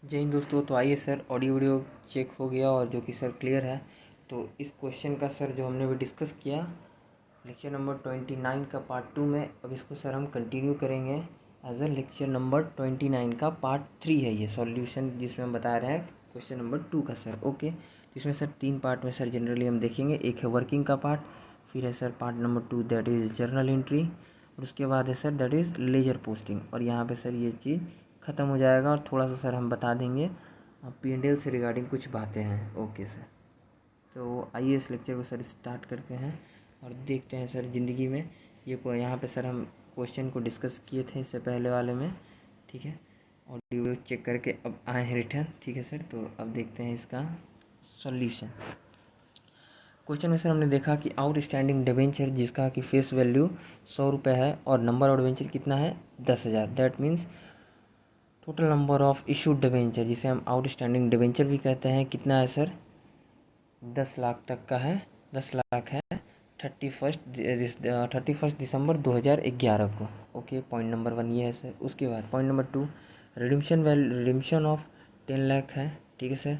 जय हिंद दोस्तों। तो आइए सर, ऑडियो वीडियो चेक हो गया और जो कि सर क्लियर है। तो इस क्वेश्चन का सर जो हमने भी डिस्कस किया लेक्चर नंबर 29 का पार्ट 2 में, अब इसको सर हम कंटिन्यू करेंगे एज अ लेक्चर नंबर 29 का पार्ट 3 है ये सॉल्यूशन, जिसमें हम बता रहे हैं क्वेश्चन नंबर 2 का सर। ओके, तो इसमें सर 3 पार्ट में सर जनरली हम देखेंगे। एक है वर्किंग का पार्ट, फिर है sir part number 2 that is journal entry, और उसके बाद है sir that is ledger posting. और यहाँ पे सर ये चीज़ ख़त्म हो जाएगा और थोड़ा सा सर हम बता देंगे P&L से रिगार्डिंग कुछ बातें हैं। ओके सर, तो आइए इस लेक्चर को सर स्टार्ट करते हैं और देखते हैं सर ज़िंदगी में ये को यहाँ पे सर हम क्वेश्चन को डिस्कस किए थे इससे पहले वाले में, ठीक है। ऑडियो चेक करके अब आए हैं रिटर्न, ठीक है सर। तो अब देखते हैं इसका सॉल्यूशन। क्वेश्चन में सर हमने देखा कि आउटस्टैंडिंग डिबेंचर जिसका कि फेस वैल्यू 100 रुपये है और नंबर ऑफ डिबेंचर कितना है 10,000, that means total number of issued debenture जिसे हम आउटस्टैंडिंग डिबेंचर भी कहते हैं कितना है सर 10 लाख तक का है। 10 लाख है 31 दिसंबर 2011 को। ओके, पॉइंट नंबर 1 ये है सर। उसके बाद point number 2 redemption of 10 lakh है, ठीक है सर।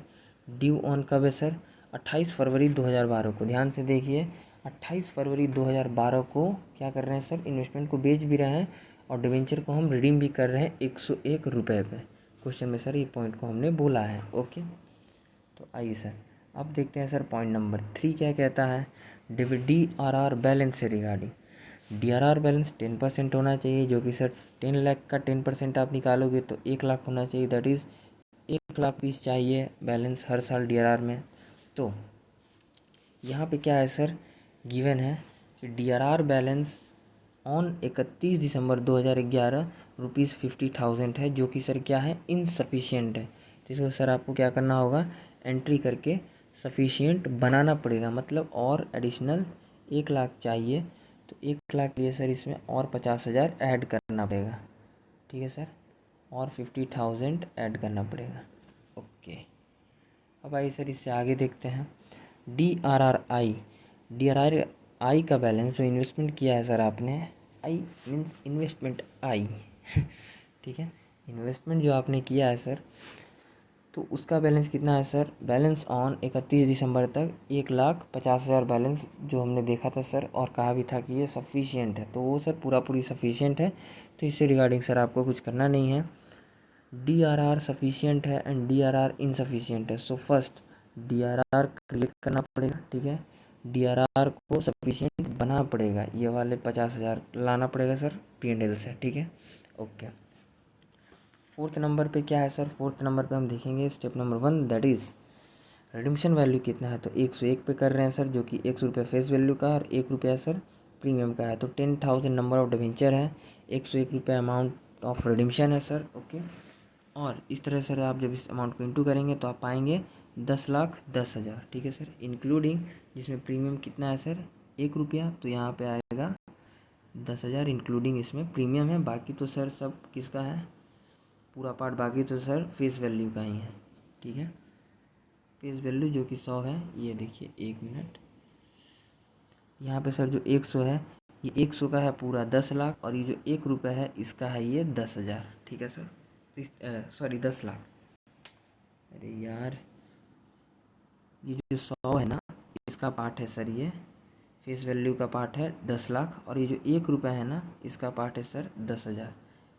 ड्यू ऑन कब है सर 28 फरवरी 2012 को। ध्यान से देखिए 28 फरवरी 2012 को क्या कर रहे हैं सर, इन्वेस्टमेंट को बेच भी रहे हैं और डिवेंचर को हम रिडीम भी कर रहे हैं 101 रुपये पे। क्वेश्चन में सर ये पॉइंट को हमने बोला है। ओके, तो आइए सर अब देखते हैं सर पॉइंट नंबर 3 क्या कहता है। DRR बैलेंस से रिगार्डिंग DRR बैलेंस 10% होना चाहिए, जो कि सर 10 लाख का 10% आप निकालोगे तो 1 लाख होना चाहिए, दैट इज़ 1 लाख पीस चाहिए बैलेंस हर साल DRR में। तो यहाँ पे क्या है सर, गिवन है कि DRR बैलेंस ऑन 31 दिसंबर 2011 ₹50,000 है, जो कि सर क्या है इनसफिशियंट है। तो इसको सर आपको क्या करना होगा, एंट्री करके सफिशियंट बनाना पड़ेगा, मतलब और एडिशनल 1 लाख चाहिए। तो 1 लाख के लिए सर इसमें और 50,000 ऐड करना पड़ेगा, ठीक है सर, और 50,000 ऐड करना पड़ेगा। ओके, अब आइए सर इससे आगे देखते हैं। DRRI का बैलेंस जो इन्वेस्टमेंट किया है सर आपने, आई मीन्स इन्वेस्टमेंट आई ठीक है, इन्वेस्टमेंट जो आपने किया है सर, तो उसका बैलेंस कितना है सर, बैलेंस ऑन 31 दिसंबर तक 1,50,000 बैलेंस जो हमने देखा था सर, और कहा भी था कि ये सफिशिएंट है, तो वो सर पूरा पूरी सफिशिएंट है। तो इससे रिगार्डिंग सर आपको कुछ करना नहीं है। DRR सफिशिएंट है एंड DRR इनसफिशिएंट है। सो फर्स्ट DRR क्रिएट करना पड़ेगा, ठीक है। DRR को सफिशिएंट बनाना पड़ेगा, ये वाले 50,000 लाना पड़ेगा सर P&L से, ठीक है। ओके, फोर्थ नंबर पे क्या है सर, फोर्थ नंबर पे हम देखेंगे step number 1 that is redemption value कितना है। तो 101 पे कर रहे हैं सर, जो कि 100 रुपये फेस वैल्यू का और 1 रुपया सर प्रीमियम का है। तो 10,000 नंबर ऑफ डिवेंचर है, 101 रुपये अमाउंट ऑफ रिडम्पशन है सर। ओके, और इस तरह सर आप जब इस अमाउंट को इंटू करेंगे तो आप पाएंगे 10,10,000, ठीक है सर, इंक्लूडिंग जिसमें प्रीमियम कितना है सर 1 रुपया, तो यहाँ पे आएगा 10,000 इंक्लूडिंग इसमें प्रीमियम है। बाकी तो सर सब किसका है, पूरा पार्ट बाकी तो सर फेस वैल्यू का ही है, ठीक है। फेस वैल्यू जो कि 100 है, ये देखिए 1 मिनट, यहाँ पे सर जो 100 है ये 100 का है पूरा 10 लाख, और ये जो 1 रुपया है इसका है ये 10,000, ठीक है सर, सॉरी 10 लाख। अरे यार, ये जो 100 है ना इसका पार्ट है सर, ये फेस वैल्यू का पार्ट है 10 लाख, और ये जो 1 रुपया है ना इसका पार्ट है सर 10,000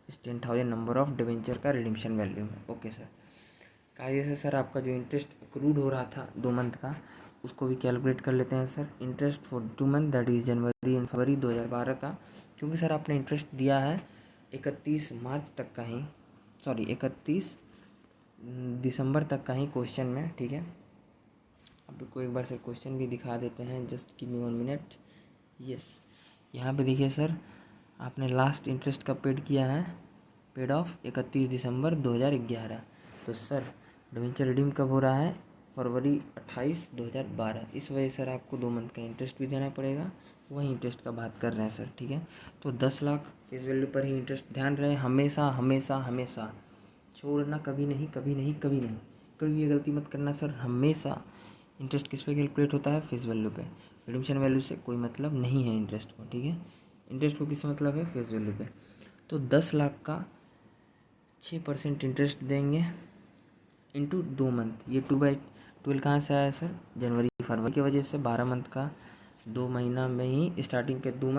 इस 10,000 नंबर ऑफ डिवेंचर का रिडीम्पशन वैल्यू में। ओके सर, कायदे से सर आपका जो इंटरेस्ट अक्रूड हो रहा था 2 मंथ का, उसको भी कैलकुलेट कर लेते हैं sir. Interest for 2 month that is January and February 2012 का, क्योंकि सर आपने इंटरेस्ट दिया है 31 मार्च तक का ही, सॉरी 31 दिसंबर तक का ही क्वेश्चन में, ठीक है। आपको एक बार सर क्वेश्चन भी दिखा देते हैं, just give me 1 minute. Yes, यहाँ पे देखिए सर आपने लास्ट इंटरेस्ट कब पेड किया है, पेड ऑफ 31 दिसंबर 2011। तो सर डिवेंचर रिडीम कब हो रहा है, फरवरी 28 2012। इस वजह से सर आपको 2 मंथ का इंटरेस्ट भी देना पड़ेगा, वही इंटरेस्ट का बात कर रहे हैं सर, ठीक है। तो 10 लाख फेस वैल्यू पर ही इंटरेस्ट, ध्यान रहे हमेशा हमेशा हमेशा, छोड़ना कभी नहीं कभी नहीं कभी नहीं, कभी भी गलती मत करना सर। हमेशा इंटरेस्ट किस पे कैलकुलेट होता है, फेस वैल्यू पे, रिडम्पशन वैल्यू से कोई मतलब नहीं है इंटरेस्ट को, ठीक है। इंटरेस्ट को किससे मतलब है, फेस वैल्यू पे। तो 10 लाख का 6% इंटरेस्ट देंगे, इंटू 2 मंथ, ये 2/12 कहाँ से आया सर? जनवरी फरवरी की वजह से 12 मंथ का 2 महीना में ही स्टार्टिंग के 2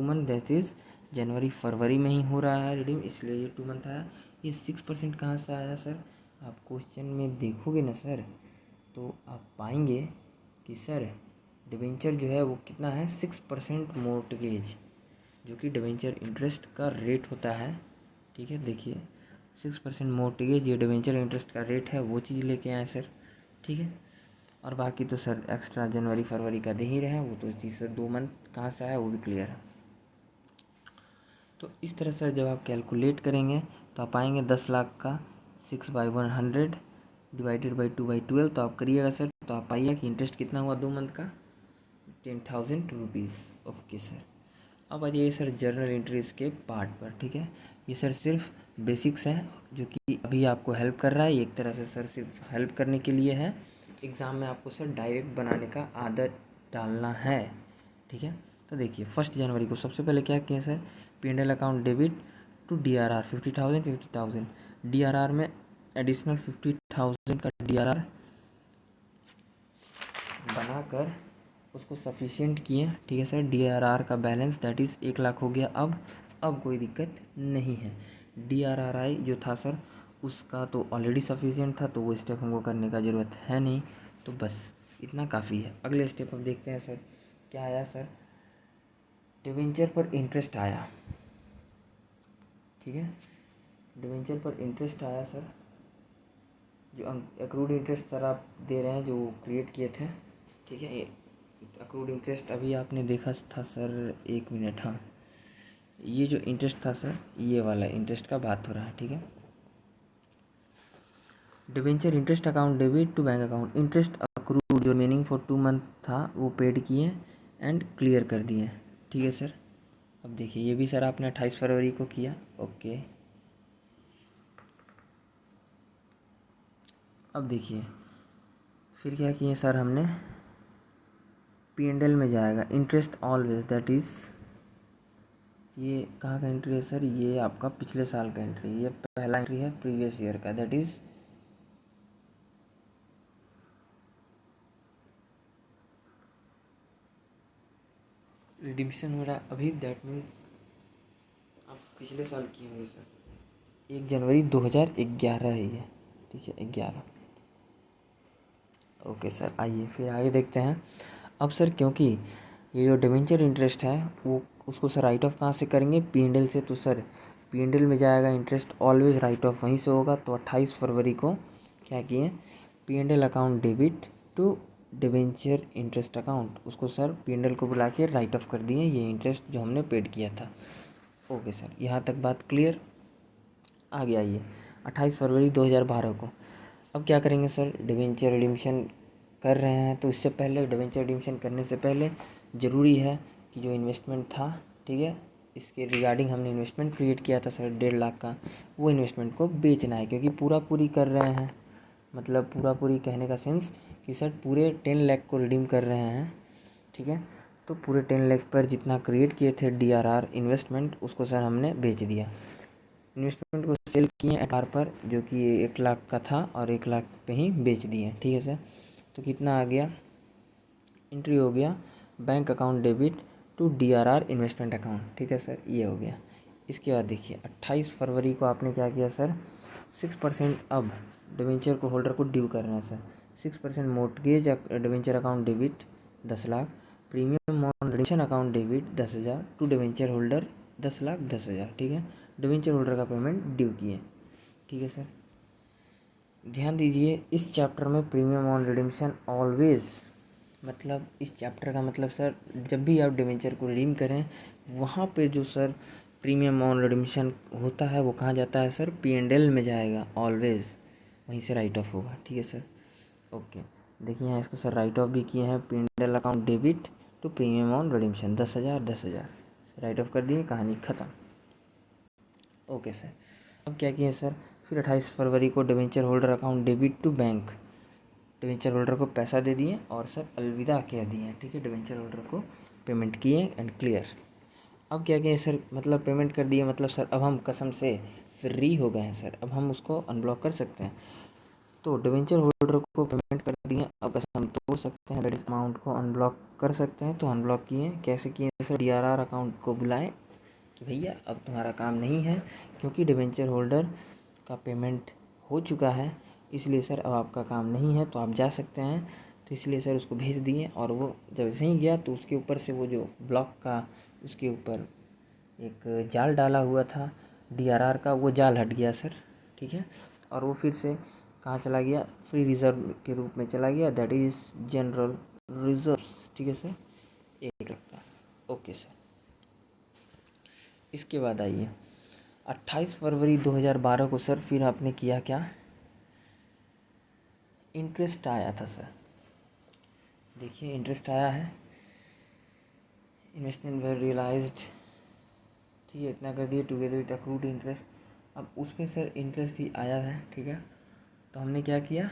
मंथ दैट इज़ जनवरी फरवरी में ही हो रहा है रिडीम, इसलिए ये 2 मंथ आया। ये 6% कहाँ से आया सर? आप क्वेश्चन में देखोगे ना सर, तो आप पाएंगे कि सर डिबेंचर जो है वो कितना है, 6% मोर्टगेज, जो कि डिबेंचर इंटरेस्ट का रेट होता है। ठीक है, देखिए 6% मोर्टगेज ये डिबेंचर इंटरेस्ट का रेट है, वो चीज़ लेके आए सर। ठीक है, और बाकी तो सर एक्स्ट्रा जनवरी फरवरी का दे ही रहे हैं, वो तो इस चीज़ से 2 मंथ कहाँ से आया वो भी क्लियर है। तो इस तरह से जब आप कैलकुलेट करेंगे तो आप पाएंगे 10 लाख का 6/100 डिवाइडेड बाई 2/12, तो आप करिएगा सर, तो आप पाइएगा कि इंटरेस्ट कितना हुआ 2 मंथ का, 10,000 रुपीज़। ओके सर, अब आ जाइए सर जर्नल एंट्रीज के पार्ट पर। ठीक है, ये सर सिर्फ बेसिक्स हैं जो कि अभी आपको हेल्प कर रहा है, एक तरह से सर सिर्फ हेल्प करने के लिए है। एग्ज़ाम में आपको सर डायरेक्ट बनाने का आदत डालना है। ठीक है, तो देखिए 1 जनवरी को सबसे पहले क्या किया sir, P&L account debit to DRR 50,000 DRR में एडिशनल 50,000 का DRR बनाकर उसको सफिशिएंट किए। ठीक है सर, DRR का बैलेंस दैट इज़ 1 लाख हो गया। अब कोई दिक्कत नहीं है। DRRI जो था सर उसका तो ऑलरेडी सफिशिएंट था, तो वो स्टेप हमको करने का ज़रूरत है नहीं, तो बस इतना काफ़ी है। अगले स्टेप अब देखते हैं सर क्या आया सर, डिवेंचर पर इंटरेस्ट आया। ठीक है, डिवेंचर पर इंटरेस्ट आया सर, जो अक्रूड इंटरेस्ट सर आप दे रहे हैं जो क्रिएट किए थे। ठीक है, अक्रूड इंटरेस्ट अभी आपने देखा था सर, 1 मिनट, हाँ ये जो इंटरेस्ट था सर ये वाला इंटरेस्ट का बात हो रहा है। ठीक है, debenture interest account debit to bank account, interest accrued जो मीनिंग फॉर 2 मंथ था वो पेड किए एंड क्लियर कर दिए। ठीक है सर, अब देखिए ये भी सर आपने 28 फरवरी को किया। ओके, अब देखिए फिर क्या किए सर हमने, P&L में जाएगा इंटरेस्ट ऑलवेज दैट इज़, ये कहाँ का एंट्री है सर, ये आपका पिछले साल का एंट्री, ये पहला एंट्री है प्रीवियस ईयर का, दैट इज़ रिडिम्पशन हो रहा है अभी, दैट मीन्स आप पिछले साल किए होंगे सर, 1 जनवरी 2011 है ये। ठीक है, 11। ओके सर, आइए फिर आगे देखते हैं। अब सर क्योंकि ये जो डिवेंचर इंटरेस्ट है वो उसको सर राइट ऑफ कहाँ से करेंगे, P&L से, तो सर P&L में जाएगा इंटरेस्ट ऑलवेज राइट ऑफ वहीं से होगा। तो 28 फरवरी को क्या किए, P&L account debit to debenture interest account, उसको सर P&L को बुला के राइट ऑफ कर दिए ये इंटरेस्ट जो हमने पेड किया था। ओके सर, यहाँ तक बात क्लियर। आगे आइए 28 फरवरी 2012 को, अब क्या करेंगे सर, डिवेंचर रिडीम्पशन कर रहे हैं, तो इससे पहले डिवेंचर रिडीम्पशन करने से पहले ज़रूरी है कि जो इन्वेस्टमेंट था, ठीक है, इसके रिगार्डिंग हमने इन्वेस्टमेंट क्रिएट किया था सर 1.5 लाख का, वो इन्वेस्टमेंट को बेचना है, क्योंकि पूरा पूरी कर रहे हैं, मतलब पूरा पूरी कहने का सेंस कि सर पूरे 10 लाख को रिडीम कर रहे हैं। ठीक है, तो पूरे 10 लाख पर जितना क्रिएट किए थे DRR इन्वेस्टमेंट, उसको सर हमने बेच दिया। इन्वेस्टमेंट को सेल किए एट पर, जो कि 1 लाख का था और 1 लाख पे ही बेच दिए। ठीक है सर, तो कितना आ गया, एंट्री हो गया bank account debit to DRR investment account. ठीक है सर, ये हो गया। इसके बाद देखिए 28 फरवरी को आपने क्या किया सर, 6% अब डिवेंचर को होल्डर को ड्यू करना है sir, 6% mortgage debenture account debit 10 lakh, premium on redemption account debit 10,000 to debenture holder 10 lakh 10,000। ठीक है, डिवेंचर होल्डर का पेमेंट ड्यू किए। ठीक है सर, ध्यान दीजिए इस चैप्टर में प्रीमियम ऑन रिडेम्पशन ऑलवेज, मतलब इस चैप्टर का मतलब सर जब भी आप डिवेंचर को रिडीम करें वहाँ पे जो सर प्रीमियम ऑन रिडेम्पशन होता है वो कहाँ जाता है सर, P&L में जाएगा ऑलवेज, वहीं से राइट ऑफ होगा। ठीक है सर, ओके, देखिए यहाँ इसको सर राइट ऑफ भी किए हैं, P&L account debit to premium on redemption 10,000 10,000 write off कर दिए, कहानी ख़त्म। ओके सर, अब क्या किए सर, फिर 28 फरवरी को debenture holder account debit to bank, debenture holder को पैसा दे दिए और सर अलविदा कह दिए। ठीक है, डिवेंचर होल्डर को पेमेंट किए एंड क्लियर। अब क्या किए सर, मतलब पेमेंट कर दिए, मतलब सर अब हम कसम से फ्री हो गए हैं सर, अब हम उसको अनब्लॉक कर सकते हैं। तो डिवेंचर होल्डर को पेमेंट कर दिए, अब पैसा हम तोड़ सकते हैं, दैट इज अमाउंट को अनब्लॉक कर सकते हैं। तो अनब्लॉक किए, कैसे किए सर? DRR अकाउंट को बुलाएं कि भैया अब तुम्हारा काम नहीं है, क्योंकि डिवेंचर होल्डर का पेमेंट हो चुका है, इसलिए सर अब आपका काम नहीं है, तो आप जा सकते हैं। तो इसलिए सर उसको भेज दिए, और वो जब ऐसे ही गया तो उसके ऊपर से वो जो ब्लॉक का उसके ऊपर एक जाल डाला हुआ था DRR का, वो जाल हट गया सर, ठीक है। और वो फिर से कहाँ चला गया? फ्री रिजर्व के रूप में चला गया, दैट इज़ जनरल रिजर्व्स, ठीक है सर, 1 लाख का। Okay sir. इसके बाद आइए 28 फरवरी 2012 को सर फिर आपने किया क्या? इंटरेस्ट आया था सर, देखिए इंटरेस्ट आया है, इन्वेस्टमेंट वेर रियलाइज्ड, ठीक है, इतना कर दिए, टुगेदर विद अक्रूड इंटरेस्ट। अब उस पर सर इंटरेस्ट भी आया है, ठीक है। तो हमने क्या किया,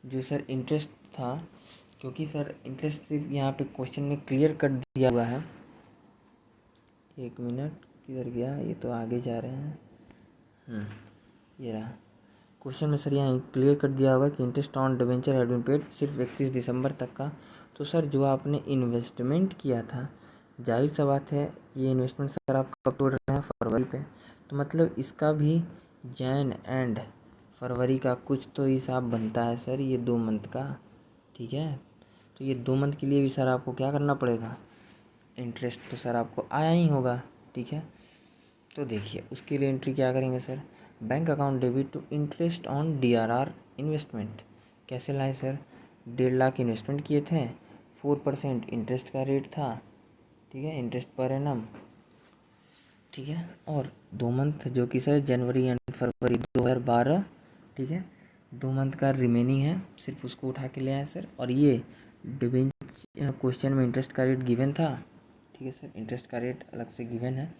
जो सर इंटरेस्ट था, क्योंकि सर इंटरेस्ट सिर्फ यहाँ पे क्वेश्चन में क्लियर कर दिया हुआ है, 1 मिनट, किधर गया ये? तो आगे जा रहे हैं, ये रहा क्वेश्चन में सर, यहाँ क्लियर कर दिया हुआ कि interest on debenture had been paid, सिर्फ 31 दिसंबर तक का। तो सर जो आपने इन्वेस्टमेंट किया था, जाहिर सा बात है ये इन्वेस्टमेंट सर आप कब तोड़ रहे हैं? फरवरी पे। तो मतलब इसका भी जैन एंड फरवरी का कुछ तो हिसाब बनता है सर, ये 2 मंथ का, ठीक है। तो ये 2 मंथ के लिए भी सर आपको क्या करना पड़ेगा? इंटरेस्ट तो सर आपको आया ही होगा, ठीक है। तो देखिए उसके लिए एंट्री क्या करेंगे sir? Bank account debit to interest on DRR investment. कैसे लाए सर? 1.5 लाख इन्वेस्टमेंट किए थे, 4% इंटरेस्ट का रेट था, ठीक है, इंटरेस्ट पर एनम, ठीक है। और 2 मंथ जो कि सर जनवरी एंड फरवरी 2012, ठीक है, 2 मंथ का रिमेनिंग है, सिर्फ उसको उठा के ले आए सर। और ये डिबेंचर क्वेश्चन में इंटरेस्ट का रेट गिवन था, ठीक है सर, इंटरेस्ट का रेट अलग से गिवन है,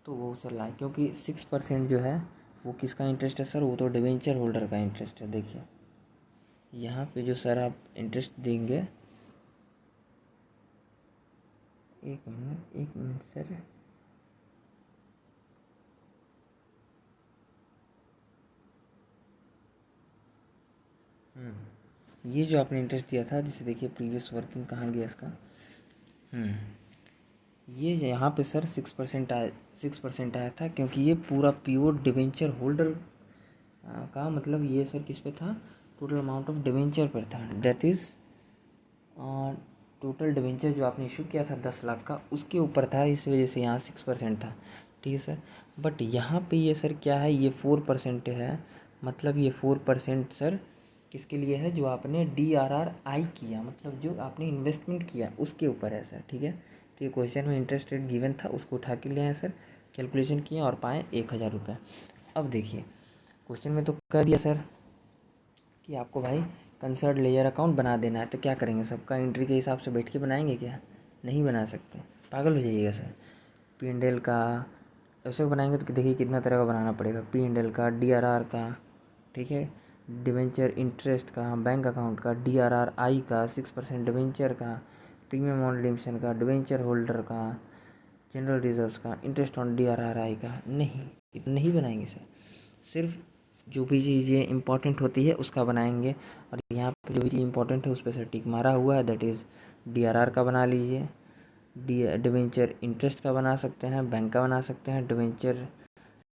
तो वो सर लाए, क्योंकि 6% जो है वो किसका इंटरेस्ट है सर? वो तो डिवेंचर होल्डर का इंटरेस्ट है। देखिए यहाँ पे जो सर आप इंटरेस्ट देंगे, 1 मिनट सर, ये जो आपने इंटरेस्ट दिया था, जिसे देखिए प्रीवियस वर्किंग कहाँ गया इसका, ये यहाँ पे सर 6% आया था, क्योंकि ये पूरा प्योर डिवेंचर होल्डर का, मतलब ये सर किस पे था? टोटल अमाउंट ऑफ डिवेंचर पर था, दैट इज़ टोटल डिवेंचर जो आपने इशू किया था 10 लाख का, उसके ऊपर था, इस वजह से यहाँ 6% था, ठीक है सर। बट यहाँ पे ये सर क्या है? ये 4% है, मतलब ये 4% सर किसके लिए है? जो आपने DRRI किया, मतलब जो आपने इन्वेस्टमेंट किया उसके ऊपर है सर, ठीक है। तो ये क्वेश्चन में इंटरेस्ट रेट गिवन था, उसको उठा के ले आए सर, कैलकुलेशन किए और पाए 1000 रुपये। अब देखिए क्वेश्चन में तो कह दिया सर कि आपको भाई कंसर्ट लेयर अकाउंट बना देना है, तो क्या करेंगे? सबका एंट्री के हिसाब से बैठ के बनाएंगे क्या? नहीं बना सकते, पागल हो जाइएगा सर। P&L का ऐसे बनाएंगे तो देखिए कितना तरह का बनाना पड़ेगा, P&L का, DRR का, ठीक है, डिवेंचर इंटरेस्ट का, बैंक अकाउंट का, DRRI का, 6% डिवेंचर का, प्रीमियम ऑन रिडेम्पशन का, डिवेंचर होल्डर का, जनरल रिजर्व्स का, इंटरेस्ट ऑन DRRI का। नहीं बनाएंगे सर, सिर्फ जो भी चीज़ें इंपॉर्टेंट होती है उसका बनाएंगे। और यहाँ पे जो भी चीज़ इंपॉर्टेंट है उस पर सर टिक मारा हुआ है, दैट इज़ DRR का बना लीजिए, डिवेंचर इंटरेस्ट का बना सकते हैं, बैंक का बना सकते हैं, डिवेंचर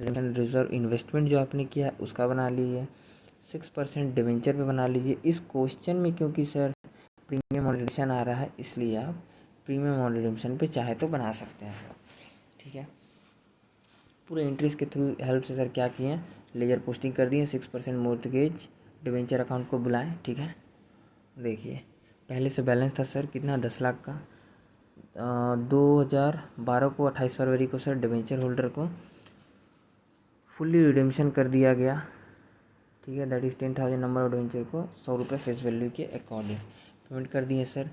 रिजर्व इन्वेस्टमेंट जो आपने किया उसका बना लीजिए, 6% डिवेंचर पे बना लीजिए। इस क्वेश्चन में क्योंकि सर प्रीमियम ऑन रिडेम्पशन आ रहा है, इसलिए आप प्रीमियम ऑन रिडेम्पशन पे चाहे तो बना सकते हैं सर, ठीक है। पूरे एंट्रीज के थ्रू हेल्प से सर क्या किए? लेजर पोस्टिंग कर दिए, 6% मोर्टगेज डिवेंचर अकाउंट को बुलाएं, ठीक है। देखिए पहले से बैलेंस था सर कितना? 10 लाख का। 2012 को 28 फरवरी को सर डिवेंचर होल्डर को फुल्ली रिडेम्पशन कर दिया गया, ठीक है, that is 10,000 number of debenture को 100 रुपये फेस वैल्यू के अकॉर्डिंग पेमेंट कर दिए सर।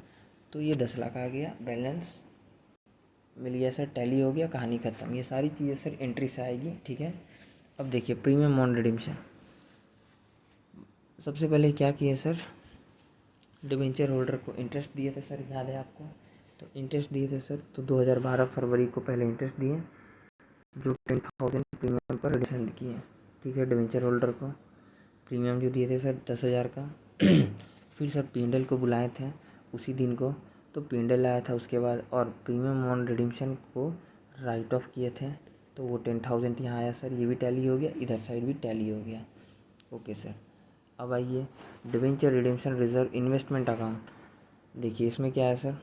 तो ये 10 लाख आ गया, बैलेंस मिल गया सर, टैली हो गया, कहानी ख़त्म। ये सारी चीज़ें सर एंट्री से आएगी, ठीक है। अब देखिए प्रीमियम ऑन रिडेम्पशन, सबसे पहले क्या किए सर? डिवेंचर होल्डर को इंटरेस्ट दिए थे सर, याद है आपको? तो इंटरेस्ट दिए थे सर, तो 2012 फरवरी को पहले इंटरेस्ट दिए, जो 10,000 प्रीमियम पर रिडम्पशन किए, ठीक है, डिवेंचर होल्डर को प्रीमियम जो दिए थे सर 10,000 का। फिर सर पिंडल को बुलाए थे उसी दिन को, तो पिंडल आया था उसके बाद, और प्रीमियम ऑन रिडम्पशन को राइट ऑफ किए थे, तो वो 10,000 यहाँ आया सर। ये भी टैली हो गया, इधर साइड भी टैली हो गया। ओके सर, अब आइए debenture redemption reserve investment account. देखिए इसमें क्या है सर,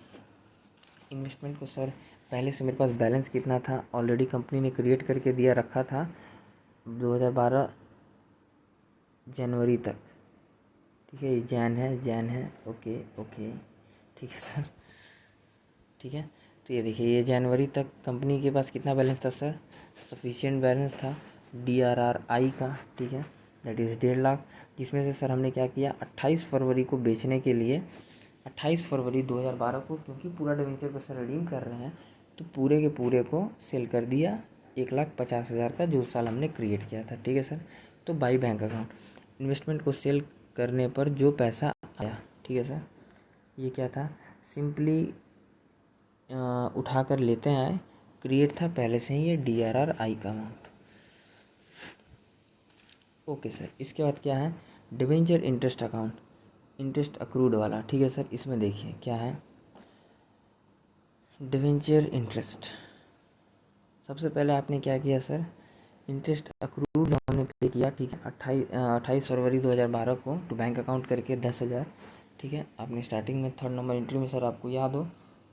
इन्वेस्टमेंट को सर पहले से मेरे पास बैलेंस कितना था ऑलरेडी कंपनी ने क्रिएट करके दिया रखा था 2012 जनवरी तक, ठीक है, ये जैन है, ओके ओके, ठीक है सर, ठीक है। तो ये देखिए ये जनवरी तक कंपनी के पास कितना बैलेंस था सर, सफिशिएंट बैलेंस था DRRI का, ठीक है, दैट इज़ 1.5 लाख, जिसमें से सर हमने क्या किया 28 फरवरी को बेचने के लिए, 28 फरवरी 2012 को, क्योंकि पूरा डिवेंचर को सर रिडीम कर रहे हैं, तो पूरे के पूरे को सेल कर दिया 1,50,000 का, जो साल हमने क्रिएट किया था, ठीक है सर। तो बाई बैंक अकाउंट, इन्वेस्टमेंट को सेल करने पर जो पैसा आया, ठीक है सर, ये क्या था, सिंपली उठा कर लेते हैं, क्रिएट था पहले से ही ये DRRI का अमाउंट। ओके सर, इसके बाद क्या है debenture interest account, interest accrued वाला, ठीक है सर। इसमें देखिए क्या है डिवेंचर इंटरेस्ट, सबसे पहले आपने क्या किया सर, इंटरेस्ट अक्रूड जो हमने पे किया, ठीक है, 28 फरवरी 2012 को टू बैंक अकाउंट करके 10,000, ठीक है। आपने स्टार्टिंग में 3rd नंबर एंट्री में सर आपको याद हो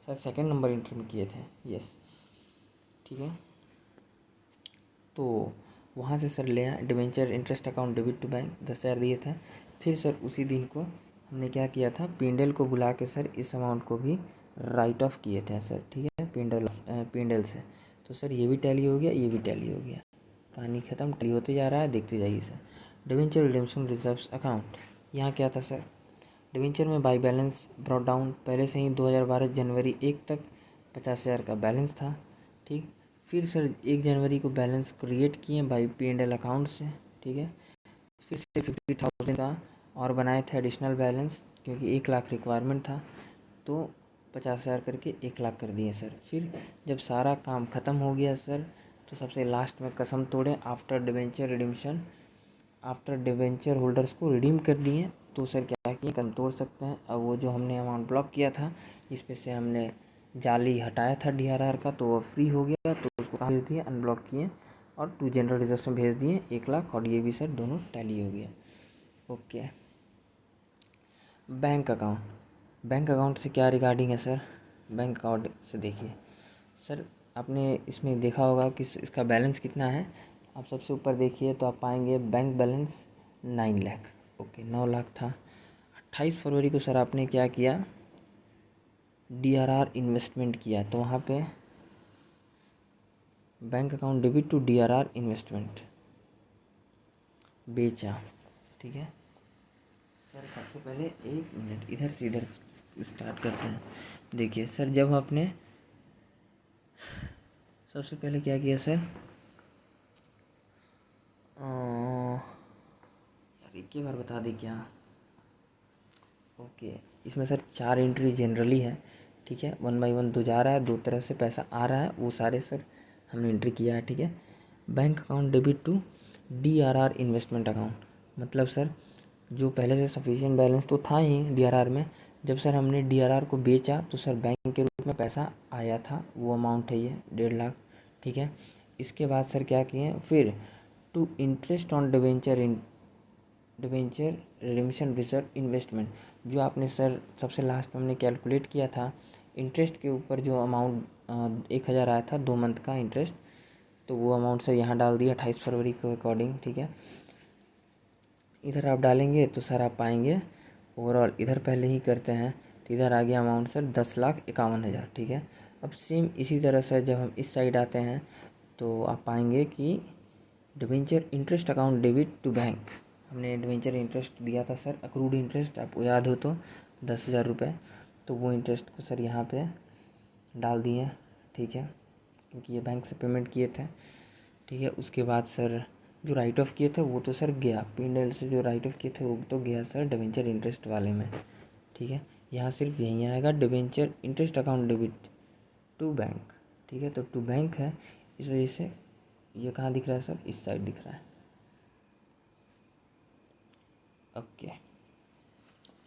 सर 2nd नंबर एंट्री में किए थे, यस, ठीक है। तो वहाँ से सर ले आए debenture interest account debit to bank 10,000 दिए थे। फिर सर उसी दिन को हमने क्या किया था, पिंडल को बुला के सर इस अमाउंट को भी राइट ऑफ किए थे सर, ठीक है, पिंडल से। तो सर ये भी टैली हो गया, ये भी टैली हो गया, कहानी ख़त्म, टैली होते जा रहा है, देखते जाइए sir. Debenture redemption reserves account, यहाँ क्या था सर, डिवेंचर में बाई बैलेंस ब्रॉट डाउन, पहले से ही 2012 जनवरी 1 तक 50,000 का बैलेंस था, ठीक। फिर सर 1 जनवरी को बैलेंस क्रिएट किए बाई P&L अकाउंट से, ठीक है। फिर से 50,000 का और बनाए थे एडिशनल बैलेंस, क्योंकि 1 लाख रिक्वायरमेंट था, तो 50,000 करके 1 लाख कर दिए सर। फिर जब सारा काम ख़त्म हो गया सर, तो सबसे लास्ट में कसम तोड़े, after debenture रिडीम्पशन, after debenture holders को रिडीम कर दिए, तो सर क्या किए कम तोड़ सकते हैं। अब वो जो हमने अमाउंट ब्लॉक किया था, जिस पे से हमने जाली हटाया था DRR का, तो वो फ्री हो गया, तो उसको कहाँ भेज दिए, अनब्लॉक किए और टू जनरल रिजर्व में भेज दिए 1 लाख, और ये भी सर दोनों टैली हो गया। ओके, बैंक अकाउंट से क्या रिगार्डिंग है सर, बैंक अकाउंट से देखिए सर, आपने इसमें देखा होगा कि इसका बैलेंस कितना है। आप सबसे ऊपर देखिए तो आप पाएंगे bank balance 9 lakh, okay 9 lakh था। 28 फरवरी को सर आपने क्या किया, DRR इन्वेस्टमेंट किया, तो वहाँ पे bank account debit to DRR investment बेचा, ठीक है सर। सबसे पहले 1 मिनट इधर से इधर स्टार्ट करते हैं। देखिए सर, जब आपने सबसे पहले क्या किया सर, यार एक ही बार बता दे क्या, ओके, इसमें सर 4 एंट्री जनरली है, ठीक है, 1 बाई 1 तो जा रहा है, 2 तरह से पैसा आ रहा है, वो सारे सर हमने एंट्री किया है, ठीक है। Bank account debit to DRR investment account, मतलब सर जो पहले से सफिशिएंट बैलेंस तो था ही DRR में, जब सर हमने DRR को बेचा तो सर बैंक के रूप में पैसा आया था, वो अमाउंट है ये 1.5 लाख, ठीक है। इसके बाद सर क्या किए, फिर to interest on debenture redemption reserve investment, जो आपने सर सबसे लास्ट में हमने कैलकुलेट किया था इंटरेस्ट के ऊपर, जो अमाउंट 1,000 आया था 2 मंथ का इंटरेस्ट, तो वो अमाउंट सर यहाँ डाल दिया 28 फरवरी के अकॉर्डिंग, ठीक है। इधर आप डालेंगे तो सर आप पाएंगे ओवरऑल, इधर पहले ही करते हैं, तो इधर आ गया अमाउंट सर 10,51,000, ठीक है। अब सेम इसी तरह से जब हम इस साइड आते हैं तो आप पाएंगे कि debenture interest account debit to bank, हमने डिवेंचर इंटरेस्ट दिया था सर, अक्रूड इंटरेस्ट आपको याद हो तो 10,000 रुपये, तो वो इंटरेस्ट को सर यहाँ पे डाल दिए, ठीक है, क्योंकि ये बैंक से पेमेंट किए थे, ठीक है। उसके बाद सर जो राइट ऑफ किए थे वो तो सर गया, P&L से जो राइट ऑफ किए थे वो तो गया सर डिवेंचर इंटरेस्ट वाले में, ठीक है। यहाँ सिर्फ यहीं आएगा debenture interest account debit to bank, ठीक है, तो टू बैंक है, इस वजह से ये कहाँ दिख रहा है सर, इस साइड दिख रहा है। ओके,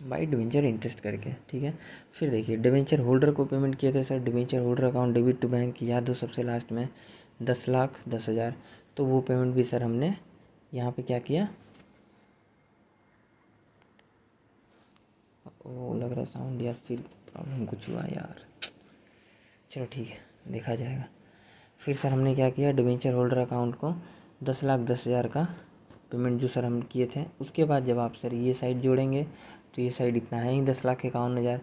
बाई डिवेंचर इंटरेस्ट करके, ठीक है। फिर देखिए डिवेंचर होल्डर को पेमेंट किए थे sir, debenture holder account debit to bank, याद हो सबसे लास्ट में 10,10,000। तो वो पेमेंट भी सर हमने यहाँ पे क्या किया, वो लग रहा साउंड यार, फिर प्रॉब्लम कुछ हुआ यार, चलो ठीक है देखा जाएगा। फिर सर हमने क्या किया, डिवेंचर होल्डर अकाउंट को 10,10,000 का पेमेंट जो सर हम किए थे, उसके बाद जब आप सर ये साइड जोड़ेंगे तो ये साइड इतना है ही 10,51,000।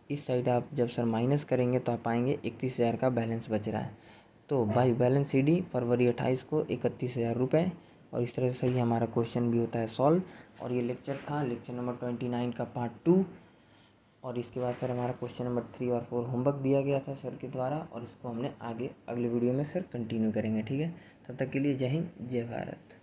इस साइड आप जब सर माइनस करेंगे तो आप पाएंगे 31,000 का बैलेंस बच रहा है। तो बाई बैलेंस CD फरवरी 28 को 31,000 रुपये। और इस तरह से सर ये हमारा क्वेश्चन भी होता है सॉल्व। और ये लेक्चर था, लेक्चर नंबर 29 का पार्ट 2। और इसके बाद सर हमारा क्वेश्चन नंबर 3 और 4 होमवर्क दिया गया था सर के द्वारा, और इसको हमने आगे अगले वीडियो में सर कंटिन्यू करेंगे, ठीक है। तब तक के लिए जय हिंद, जय भारत।